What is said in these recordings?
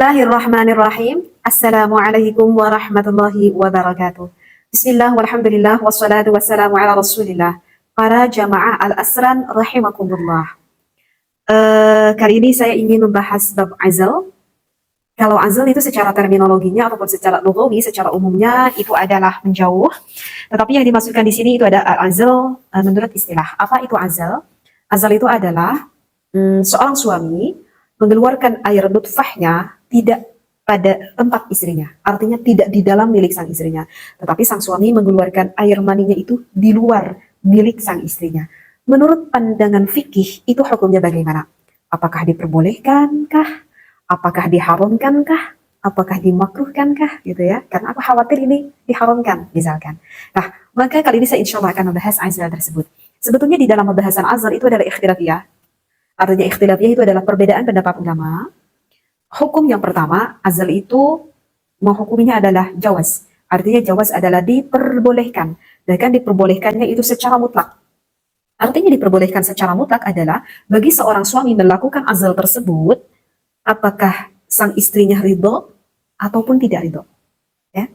Bismillahirrahmanirrahim. Assalamualaikum warahmatullahi wabarakatuh. Bismillah walhamdulillah wassalatu wassalamu ala rasulillah. Para jamaah al-asran rahimakumullah. Kali ini saya ingin membahas bab azal. Kalau azal itu secara terminologinya ataupun secara lugawi, secara umumnya itu adalah menjauh. Tetapi yang dimaksudkan di sini itu ada al-azal menurut istilah. Apa itu azal? Azal itu adalah seorang suami mengeluarkan air nutfahnya tidak pada tempat istrinya, artinya tidak di dalam milik sang istrinya, tetapi sang suami mengeluarkan air maninya itu di luar milik sang istrinya. Menurut pandangan fikih itu hukumnya bagaimana? Apakah diperbolehkankah? Apakah diharamkankah? Apakah dimakruhkankah? Gitu ya, karena aku khawatir ini diharamkan misalkan. Nah, maka kali ini saya insya Allah akan membahas azal tersebut. Sebetulnya di dalam pembahasan azal itu adalah ikhtilafiyah. Artinya ikhtilafiyah itu adalah perbedaan pendapat ulama. Hukum yang pertama, azal itu menghukuminya adalah jawaz. Artinya jawaz adalah diperbolehkan. Dan kan diperbolehkannya itu secara mutlak. Artinya diperbolehkan secara mutlak adalah bagi seorang suami melakukan azal tersebut, apakah sang istrinya ridho ataupun tidak ridho. Ya?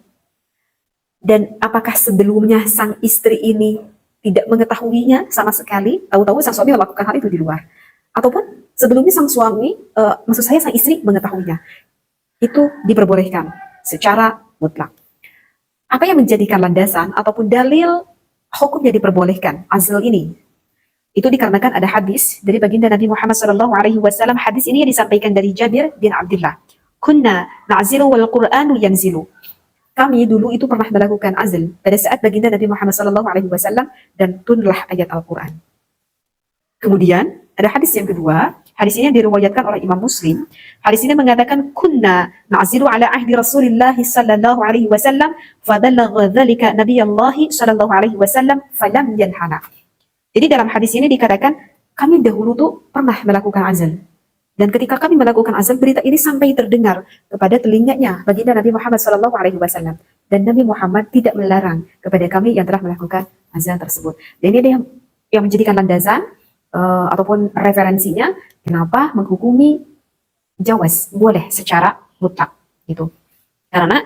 Dan apakah sebelumnya sang istri ini tidak mengetahuinya sama sekali, tahu-tahu sang suami melakukan hal itu di luar. Ataupun sebelumnya sang suami, maksud saya sang istri mengetahuinya. Itu diperbolehkan secara mutlak. Apa yang menjadikan landasan ataupun dalil hukumnya diperbolehkan azal ini? Itu dikarenakan ada hadis dari baginda Nabi Muhammad SAW. Hadis ini disampaikan dari Jabir bin Abdullah. Kunna na'zilu wal Qur'anu yanzilu. Kami dulu itu pernah melakukan azal pada saat baginda Nabi Muhammad SAW dan turunlah ayat Al-Quran. Kemudian ada hadis yang kedua, hadis ini diriwayatkan oleh Imam Muslim. Hadis ini mengatakan kunna na'zilu ala ahdi Rasulillah sallallahu alaihi wasallam fadallagha dzalika Nabiyallahi sallallahu alaihi wasallam falam yanhana. Jadi dalam hadis ini dikatakan kami dahulu tuh pernah melakukan azal. Dan ketika kami melakukan azal, berita ini sampai terdengar kepada telinganya baginda Nabi Muhammad sallallahu alaihi wasallam, dan Nabi Muhammad tidak melarang kepada kami yang telah melakukan azal tersebut. Dan ini yang menjadikan landasan ataupun referensinya kenapa menghukumi jawaz boleh secara mutlak gitu. Karena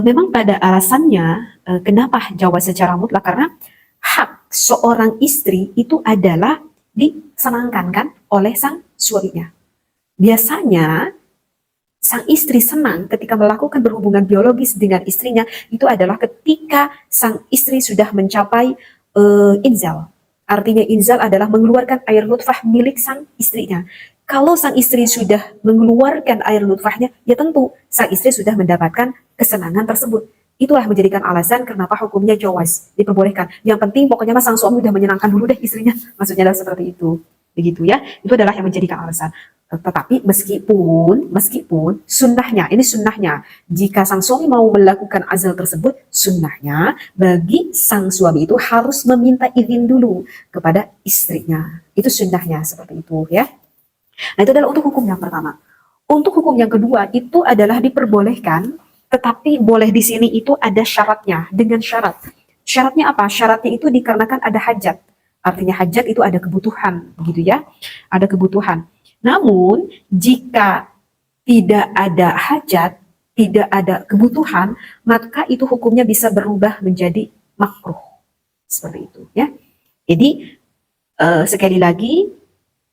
memang pada alasannya kenapa jawaz secara mutlak, karena hak seorang istri itu adalah disenangkan kan oleh sang suaminya. Biasanya sang istri senang ketika melakukan berhubungan biologis dengan istrinya itu adalah ketika sang istri sudah mencapai inzal. Artinya inzal adalah mengeluarkan air nutfah milik sang istrinya. Kalau sang istri sudah mengeluarkan air nutfahnya, ya tentu sang istri sudah mendapatkan kesenangan tersebut. Itulah menjadikan alasan kenapa hukumnya jawaz, diperbolehkan. Yang penting pokoknya sang suami sudah menyenangkan dulu deh istrinya. Maksudnya adalah seperti itu. Begitu ya. Itu adalah yang menjadikan alasan. Tetapi meskipun sunnahnya, ini sunnahnya, jika sang suami mau melakukan azal tersebut, sunnahnya bagi sang suami itu harus meminta izin dulu kepada istrinya. Itu sunnahnya seperti itu ya. Nah itu adalah untuk hukum yang pertama. Untuk hukum yang kedua itu adalah diperbolehkan, tetapi boleh di sini itu ada syaratnya, dengan syarat. Syaratnya apa? Syaratnya itu dikarenakan ada hajat. Artinya hajat itu ada kebutuhan, begitu ya. Ada kebutuhan. Namun, jika tidak ada hajat, tidak ada kebutuhan, maka itu hukumnya bisa berubah menjadi makruh. Seperti itu ya. Jadi, sekali lagi,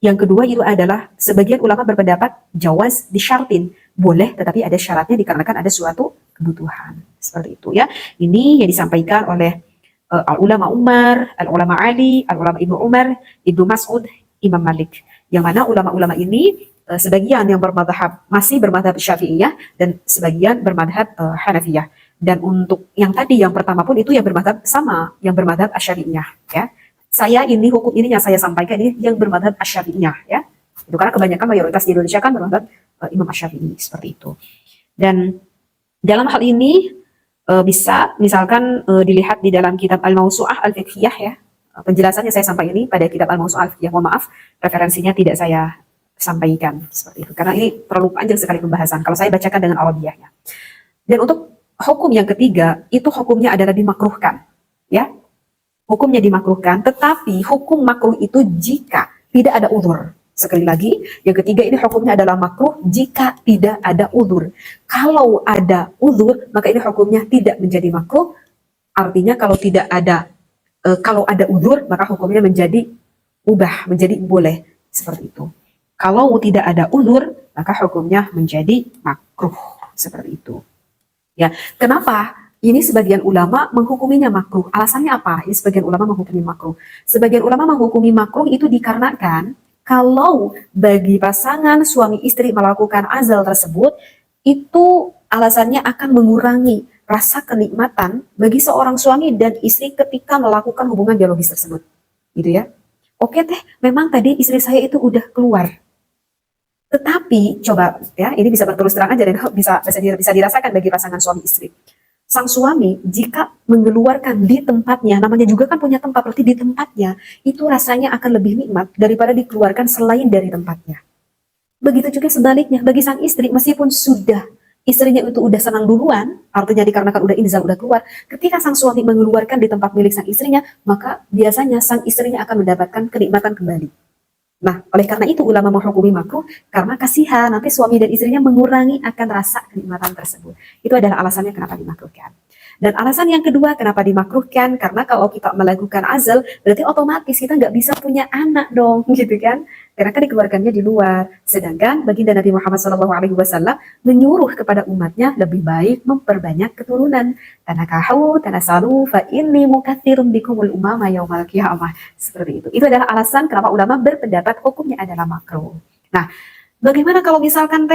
yang kedua itu adalah sebagian ulama berpendapat jawaz disyartin. Boleh, tetapi ada syaratnya dikarenakan ada suatu kebutuhan. Seperti itu ya. Ini yang disampaikan oleh al-ulama Umar, al-ulama Ali, al-ulama Ibnu Umar, Ibnu Mas'ud, Imam Malik. Yang mana ulama-ulama ini sebagian yang bermadhab masih bermadhab Syafi'iyah dan sebagian bermadhab Hanafiyah. Dan untuk yang tadi yang pertama pun itu yang bermadhab sama, yang bermadhab Asy-Syafi'iyah ya. Saya ini hukum ini yang saya sampaikan ini yang bermadhab Asy-Syafi'iyah ya. Itu karena kebanyakan mayoritas di Indonesia kan bermadhab Imam Asy-Syafi'i seperti itu. Dan dalam hal ini bisa misalkan dilihat di dalam kitab Al-Mawsu'ah Al-Fiqhiyah ya. Penjelasannya saya sampaikan ini pada kitab Al-Mawsu'ah Al-Fiqhiyah. Mohon maaf, referensinya tidak saya sampaikan seperti itu. Karena ini terlalu panjang sekali pembahasan kalau saya bacakan dengan Arabiyahnya. Dan untuk hukum yang ketiga, itu hukumnya adalah dimakruhkan. Ya, hukumnya dimakruhkan, tetapi hukum makruh itu jika tidak ada uzur. Sekali lagi, yang ketiga ini hukumnya adalah makruh jika tidak ada uzur. Kalau ada uzur, maka ini hukumnya tidak menjadi makruh. Artinya kalau ada uzur, maka hukumnya menjadi ubah, menjadi boleh seperti itu. Kalau tidak ada uzur, maka hukumnya menjadi makruh seperti itu. Ya, kenapa? Ini sebagian ulama menghukuminya makruh. Alasannya apa? Ini sebagian ulama menghukumi makruh. Sebagian ulama menghukumi makruh itu dikarenakan kalau bagi pasangan suami istri melakukan azal tersebut, itu alasannya akan mengurangi rasa kenikmatan bagi seorang suami dan istri ketika melakukan hubungan biologis tersebut. Gitu ya. Oke teh, memang tadi istri saya itu udah keluar. Tetapi coba ya, ini bisa berterus terang aja dan bisa dirasakan bagi pasangan suami istri. Sang suami jika mengeluarkan di tempatnya, namanya juga kan punya tempat, berarti di tempatnya, itu rasanya akan lebih nikmat daripada dikeluarkan selain dari tempatnya. Begitu juga sebaliknya, bagi sang istri, meskipun sudah istrinya itu udah senang duluan, artinya dikarenakan udah inzal, udah keluar, ketika sang suami mengeluarkan di tempat milik sang istrinya, maka biasanya sang istrinya akan mendapatkan kenikmatan kembali. Nah, oleh karena itu ulama menghukumi makruh karena kasihan nanti suami dan istrinya mengurangi akan rasa kenikmatan tersebut. Itu adalah alasannya kenapa dimakruhkan. Dan alasan yang kedua kenapa dimakruhkan, karena kalau kita melakukan azal berarti otomatis kita nggak bisa punya anak dong, gitu kan? Karena kan dikeluarkannya di luar. Sedangkan baginda Nabi Muhammad SAW menyuruh kepada umatnya lebih baik memperbanyak keturunan. Tanakahu, tanasalu, fa inni mukatsirun bikumul umama yaumal qiyamah. Seperti itu. Itu adalah alasan kenapa ulama berpendapat hukumnya adalah makruh. Nah, bagaimana kalau misalkan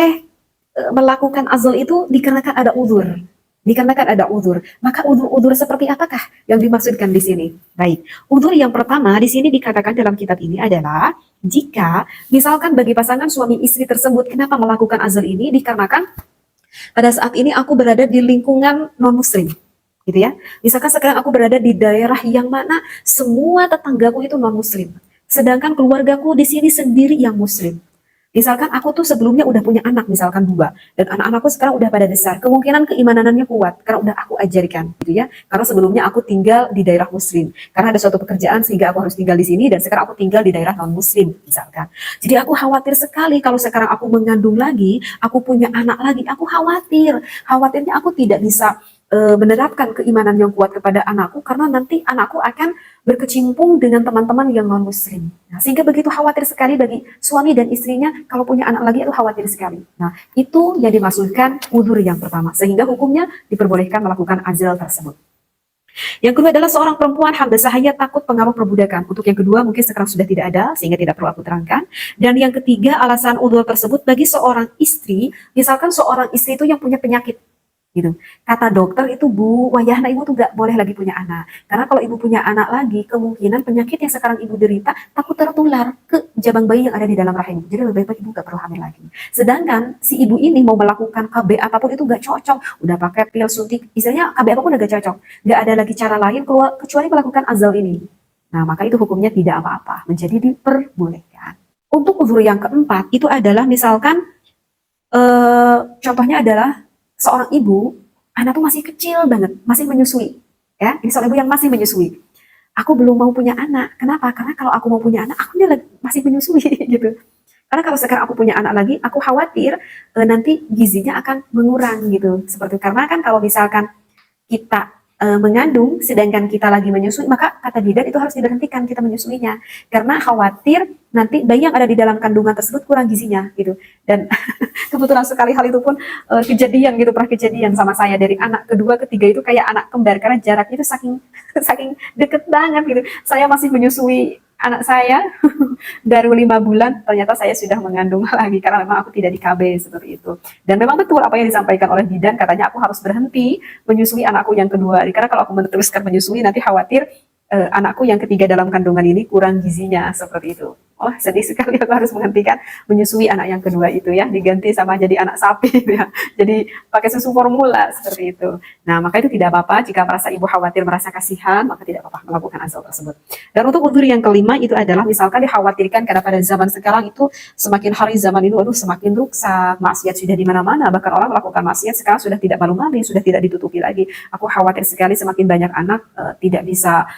melakukan azal itu dikarenakan ada uzur? Dikarenakan ada uzur, maka uzur seperti apakah yang dimaksudkan di sini? Baik, uzur yang pertama di sini dikatakan dalam kitab ini adalah jika misalkan bagi pasangan suami istri tersebut kenapa melakukan azal ini dikarenakan pada saat ini aku berada di lingkungan non-muslim, gitu ya. Misalkan sekarang aku berada di daerah yang mana semua tetanggaku itu non-muslim, sedangkan keluargaku di sini sendiri yang muslim. Misalkan aku tuh sebelumnya udah punya anak, misalkan 2, dan anak-anakku sekarang udah pada besar, kemungkinan keimanannya kuat, karena udah aku ajarkan, gitu ya. Karena sebelumnya aku tinggal di daerah muslim, karena ada suatu pekerjaan sehingga aku harus tinggal di sini, dan sekarang aku tinggal di daerah non-muslim, misalkan. Jadi aku khawatir sekali kalau sekarang aku mengandung lagi, aku punya anak lagi, aku khawatirnya aku tidak bisa menerapkan keimanan yang kuat kepada anakku, karena nanti anakku akan berkecimpung dengan teman-teman yang non-muslim. Nah, sehingga begitu khawatir sekali bagi suami dan istrinya kalau punya anak lagi itu khawatir sekali. Nah, itu yang dimaksudkan uzur yang pertama. Sehingga hukumnya diperbolehkan melakukan azal tersebut. Yang kedua adalah seorang perempuan hamba sahaya takut pengaruh perbudakan. Untuk yang kedua mungkin sekarang sudah tidak ada sehingga tidak perlu aku terangkan. Dan yang ketiga alasan uzur tersebut bagi seorang istri, misalkan seorang istri itu yang punya penyakit. Gitu. Kata dokter itu Bu, wayahna ibu tuh gak boleh lagi punya anak. Karena kalau ibu punya anak lagi, kemungkinan penyakit yang sekarang ibu derita takut tertular ke jabang bayi yang ada di dalam rahim. Jadi lebih baik ibu gak perlu hamil lagi. Sedangkan si ibu ini mau melakukan KB apapun itu gak cocok. Udah pakai pil suntik, istilahnya KB apapun udah gak cocok. Gak ada lagi cara lain kecuali melakukan azal ini. Nah, maka itu hukumnya tidak apa-apa, menjadi diperbolehkan. Untuk uzur yang keempat itu adalah misalkan contohnya adalah seorang ibu, anak tuh masih kecil banget, masih menyusui. Ya, ini seorang ibu yang masih menyusui. Aku belum mau punya anak. Kenapa? Karena kalau aku mau punya anak, aku masih menyusui gitu. Karena kalau sekarang aku punya anak lagi, aku khawatir nanti gizinya akan mengurang gitu. Seperti karena kan kalau misalkan kita mengandung sedangkan kita lagi menyusui, maka kata bidan itu harus diberhentikan kita menyusuinya karena khawatir nanti bayi yang ada di dalam kandungan tersebut kurang gizinya gitu. Dan kebetulan sekali hal itu pun kejadian gitu, pernah kejadian sama saya dari anak kedua ketiga itu kayak anak kembar karena jaraknya itu saking saking deket banget gitu. Saya masih menyusui anak saya baru 5 bulan, ternyata saya sudah mengandung lagi karena memang aku tidak di KB seperti itu. Dan memang betul apa yang disampaikan oleh bidan, katanya aku harus berhenti menyusui anakku yang kedua. Karena kalau aku meneruskan menyusui nanti khawatir anakku yang ketiga dalam kandungan ini kurang gizinya seperti itu. Oh, sedih sekali aku harus menghentikan menyusui anak yang kedua itu ya, diganti sama jadi anak sapi gitu ya. Jadi pakai susu formula seperti itu. Nah, maka itu tidak apa-apa jika merasa ibu khawatir, merasa kasihan, maka tidak apa-apa melakukan azal tersebut. Dan untuk uzur yang kelima itu adalah misalkan dikhawatirkan karena pada zaman sekarang itu semakin hari zaman itu semakin rusak, maksiat sudah di mana-mana, bahkan orang melakukan maksiat sekarang sudah tidak malu-malu, sudah tidak ditutupi lagi. Aku khawatir sekali semakin banyak anak tidak bisa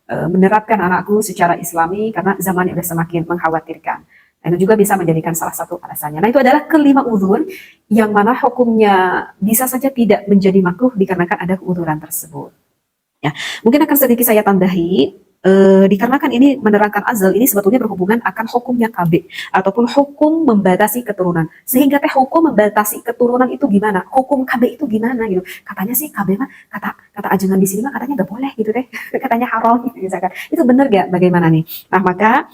menerapkan anakku secara islami karena zamannya sudah semakin mengkhawatirkan. Nah, itu juga bisa menjadikan salah satu alasannya. Nah, itu adalah kelima uzur yang mana hukumnya bisa saja tidak menjadi makruh dikarenakan ada keuzuran tersebut. Ya, mungkin akan sedikit saya tambahi, dikarenakan ini menerangkan azal, ini sebetulnya berhubungan akan hukumnya KB ataupun hukum membatasi keturunan. Sehingga teh hukum membatasi keturunan itu gimana? Hukum KB itu gimana gitu? Katanya sih KB mah kata ajengan di sini mah katanya nggak boleh gitu deh, katanya haram gitu, misalkan. Itu benar gak? Bagaimana nih? Nah, maka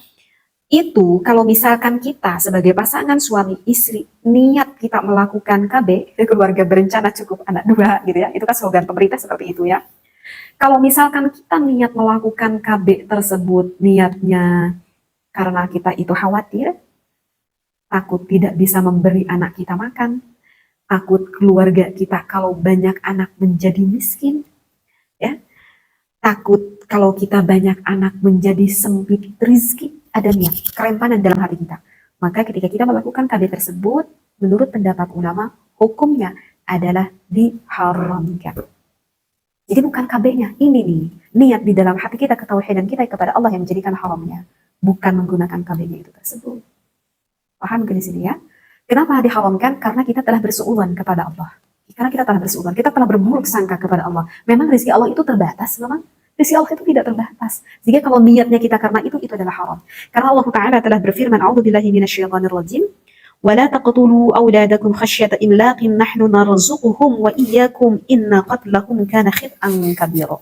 itu kalau misalkan kita sebagai pasangan suami istri niat kita melakukan KB, keluarga berencana cukup anak dua gitu ya, itu kan slogan pemerintah seperti itu ya. Kalau misalkan kita niat melakukan KB tersebut, niatnya karena kita itu khawatir, takut tidak bisa memberi anak kita makan, takut keluarga kita kalau banyak anak menjadi miskin, ya, takut kalau kita banyak anak menjadi sempit rizki, ada niat, kerentanan dalam hati kita. Maka ketika kita melakukan KB tersebut, menurut pendapat ulama, hukumnya adalah diharamkan. Jadi bukan KB-nya, ini nih, niat di dalam hati kita, ketauhidan kita kepada Allah yang menjadikan haramnya, bukan menggunakan KB-nya itu tersebut. Paham ke di sini ya? Kenapa diharamkan? Karena kita telah bersuudzon kepada Allah. Karena kita telah bersuudzon, kita telah berburuk sangka kepada Allah. Memang rezeki Allah itu terbatas, memang rezeki Allah itu tidak terbatas. Jika kalau niatnya kita karena itu adalah haram. Karena Allah Ta'ala telah berfirman, A'udzubillahi minasyaitonirrajim, ولا تقتلوا أولادكم خشية إملاق نحن نرزقهم وإياكم إن قتلهم كان خطأ كبيرا.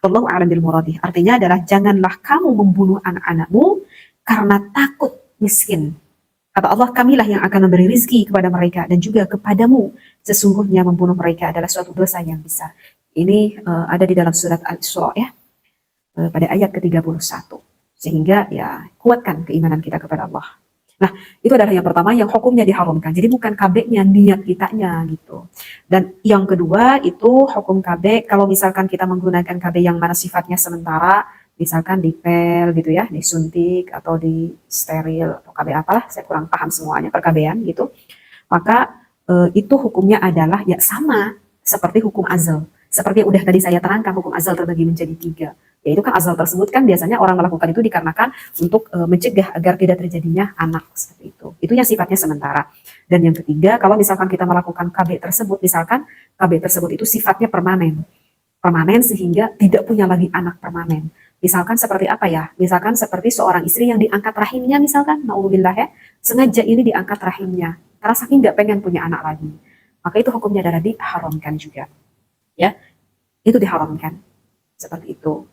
Wallahu a'lam bil muradih. Artinya adalah janganlah kamu membunuh anak-anakmu karena takut miskin. Kata Allah, kamilah yang akan memberi rizki kepada mereka dan juga kepadamu. Sesungguhnya membunuh mereka adalah suatu dosa yang besar. Ini ada di dalam surat Al-Isra ya, pada ayat ke-31. Sehingga ya kuatkan keimanan kita kepada Allah. Nah, itu adalah yang pertama yang hukumnya diharamkan. Jadi bukan KB-nya, niat kitanya gitu. Dan yang kedua itu hukum KB, kalau misalkan kita menggunakan KB yang mana sifatnya sementara, misalkan dipel gitu ya, disuntik atau di steril atau KB apalah, saya kurang paham semuanya perkabean gitu. Maka itu hukumnya adalah ya sama seperti hukum azal. Seperti udah tadi saya terangkan, hukum azal terbagi menjadi 3. Yaitu kan azal tersebut kan biasanya orang melakukan itu dikarenakan untuk mencegah agar tidak terjadinya anak seperti itu. Itu yang sifatnya sementara. Dan yang ketiga, kalau misalkan kita melakukan KB tersebut, misalkan KB tersebut itu sifatnya permanen. Permanen sehingga tidak punya lagi anak permanen. Misalkan seperti apa ya? Misalkan seperti seorang istri yang diangkat rahimnya misalkan, na'udzubillah ya, sengaja ini diangkat rahimnya. Karena saking nggak pengen punya anak lagi. Maka itu hukumnya adalah diharamkan juga. Ya, itu diharamkan. Seperti itu.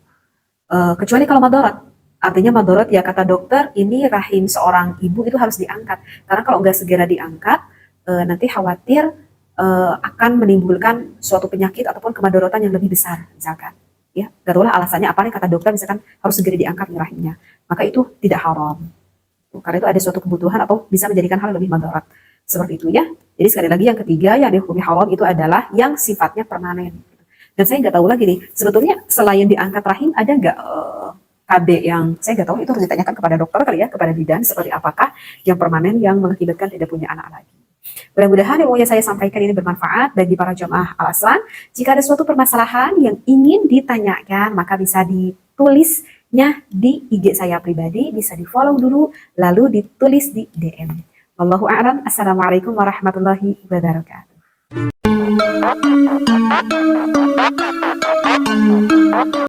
Kecuali kalau madorot, artinya madorot ya kata dokter ini rahim seorang ibu itu harus diangkat karena kalau nggak segera diangkat nanti khawatir akan menimbulkan suatu penyakit ataupun kemadorotan yang lebih besar misalkan ya, garulah alasannya apa nih kata dokter misalkan harus segera diangkat rahimnya, maka itu tidak haram karena itu ada suatu kebutuhan atau bisa menjadikan hal lebih madorot seperti itu ya. Jadi sekali lagi yang ketiga yang dihukumi haram itu adalah yang sifatnya permanen. Dan saya nggak tahu lagi nih, sebetulnya selain diangkat rahim ada nggak KB yang, saya nggak tahu itu harus ditanyakan kepada dokter kali ya, kepada bidan, seperti apakah yang permanen yang mengakibatkan tidak punya anak lagi. Mudah-mudahan yang mau saya sampaikan ini bermanfaat bagi para jamaah Al-Aslan. Jika ada suatu permasalahan yang ingin ditanyakan, maka bisa ditulisnya di IG saya pribadi, bisa di-follow dulu, lalu ditulis di DM. Wallahu a'lam. Assalamualaikum warahmatullahi wabarakatuh.